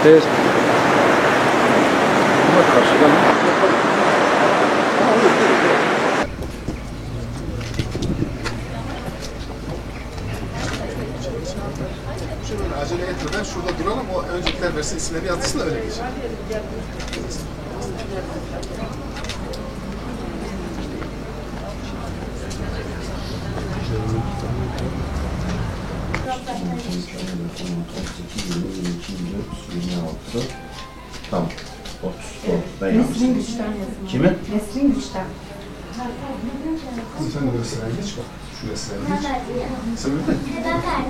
Evet. Ama karşıdan şöyle acele etmeden şurada duralım, o öncekiler versin, isimleri yazsın da öyle geçelim. Tamam. 30. Ben yanlış. Nesrin Güç'ten yazın. Kimi? Nesrin Güç'ten. Kızım sen de böyle sıraya geç bak. Şuraya sıraya geç. Sen öyle mi?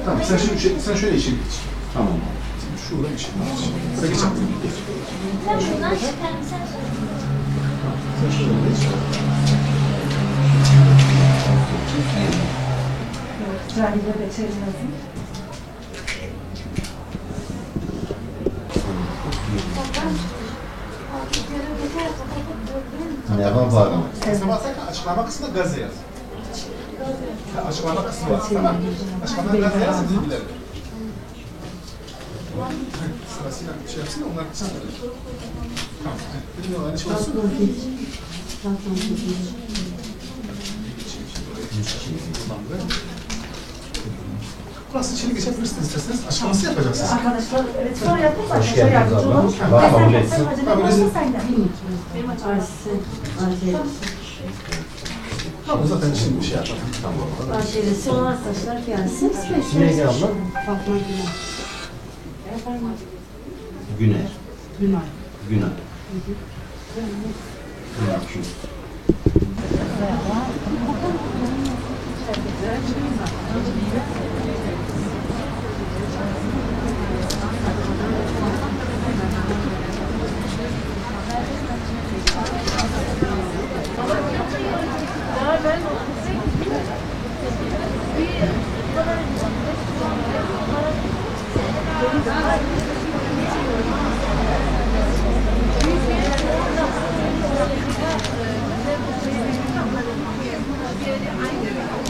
Tamam, sen şimdi sen şöyle içeri geç. Tamam. Sen şuradan içeri geç. Sen geç artık. Geç. Ben şuradan çıkarım, sen söyle. Sen şuradan geç. Cahide Beçer'in yazın. Merhaba bağırma. Sabah sakın açıklama kısmında Gazze yaz. Açıklama kısmı var, tamam mı? Açıklama Gazze yaz, bizi bilelim. Sırasıyla şey yapsın da onlar kısa kalır. Tamam. Bilmiyorum, aynı şey olsun. Burası içeri geçebilirsiniz isterseniz. Açıklaması yapacaksınız. Arkadaşlar, evet sonra yapın da. Hoş geldiniz abla. Allah kabul etsin. Tamam, zaten şimdi bir şey yapalım. Tamam. Aşiresi o arkadaşlar gelsin. İsim neydi abla? Fatma Güner. Güner. Güner. Güner.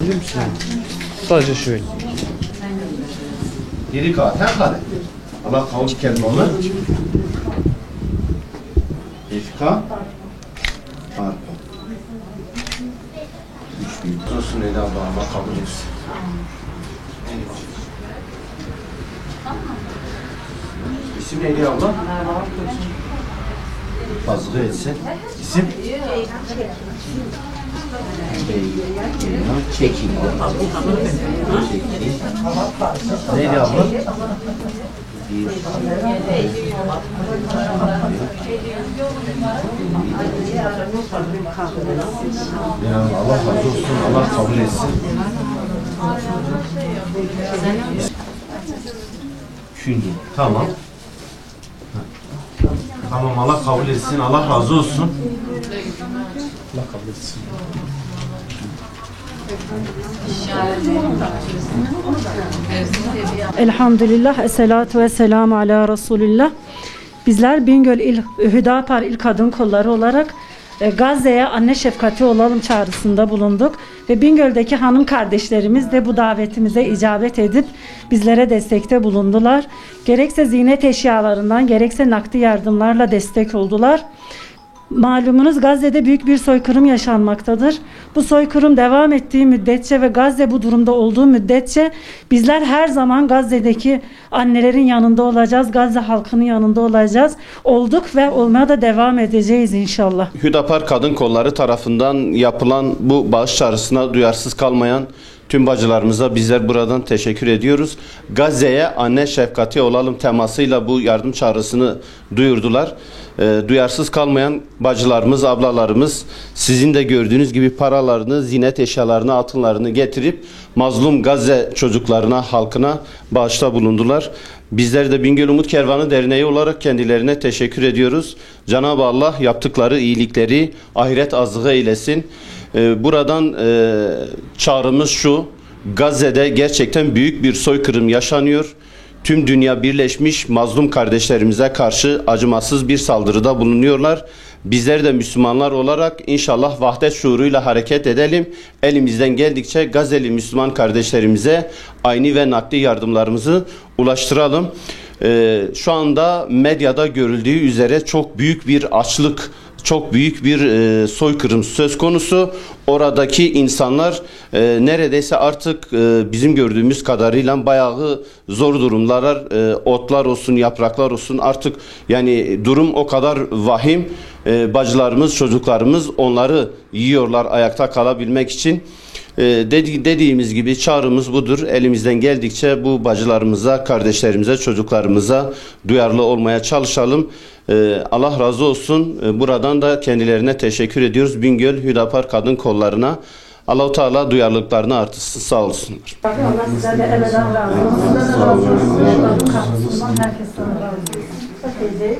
bilir misin? Sadece şöyle. Geri kal. Her kare. Allah kavul kelmalı. Efka. Arpa. 3000. Olsun Eda abla. Allah kabul etsin. İsim neydi abla? Fazla etsin. İsim? Çekin. Neydi abla? Ya Allah razı olsun, Allah kabul etsin. Künye, tamam. Tamam, Allah kabul etsin, Allah razı olsun. Allah kabul etsin. Elhamdülillah, esselatu vesselamu ala Resulillah. Bizler Bingöl Hüdapar İl Kadın Kolları olarak Gazze'ye anne şefkati olalım çağrısında bulunduk. Ve Bingöl'deki hanım kardeşlerimiz de bu davetimize icabet edip bizlere destekte bulundular. Gerekse ziynet eşyalarından gerekse nakdi yardımlarla destek oldular. Malumunuz Gazze'de büyük bir soykırım yaşanmaktadır. Bu soykırım devam ettiği müddetçe ve Gazze bu durumda olduğu müddetçe bizler her zaman Gazze'deki annelerin yanında olacağız. Gazze halkının yanında olacağız. Olduk ve olmaya da devam edeceğiz inşallah. Hüdapar Kadın Kolları tarafından yapılan bu bağış çağrısına duyarsız kalmayan tüm bacılarımıza bizler buradan teşekkür ediyoruz. Gazze'ye anne şefkati olalım temasıyla bu yardım çağrısını duyurdular. Duyarsız kalmayan bacılarımız, ablalarımız sizin de gördüğünüz gibi paralarını, ziynet eşyalarını, altınlarını getirip mazlum Gazze çocuklarına, halkına bağışta bulundular. Bizler de Bingöl Umut Kervanı Derneği olarak kendilerine teşekkür ediyoruz. Cenab-ı Allah yaptıkları iyilikleri ahiret azığı eylesin. Buradan çağrımız şu: Gazze'de gerçekten büyük bir soykırım yaşanıyor. Tüm dünya birleşmiş, mazlum kardeşlerimize karşı acımasız bir saldırıda bulunuyorlar. Bizler de Müslümanlar olarak inşallah vahdet şuuruyla hareket edelim. Elimizden geldikçe Gazze'li Müslüman kardeşlerimize ayni ve nakdi yardımlarımızı ulaştıralım. Şu anda medyada görüldüğü üzere çok büyük bir açlık, çok büyük bir soykırım söz konusu. Oradaki insanlar neredeyse artık bizim gördüğümüz kadarıyla bayağı zor durumlar, otlar olsun, yapraklar olsun, artık yani durum o kadar vahim. Bacılarımız, çocuklarımız onları yiyorlar ayakta kalabilmek için. Dediğimiz gibi çağrımız budur. Elimizden geldikçe bu bacılarımıza, kardeşlerimize, çocuklarımıza duyarlı olmaya çalışalım. Allah razı olsun. Buradan da kendilerine teşekkür ediyoruz. Bingöl Hüdapar Kadın Kolları'na. Allah-u Teala duyarlılıklarını artırsın. Sağ olsunlar. Allah sizden de ebeden razı olsun. Sizden de razı olsun. Herkesten razı olsun.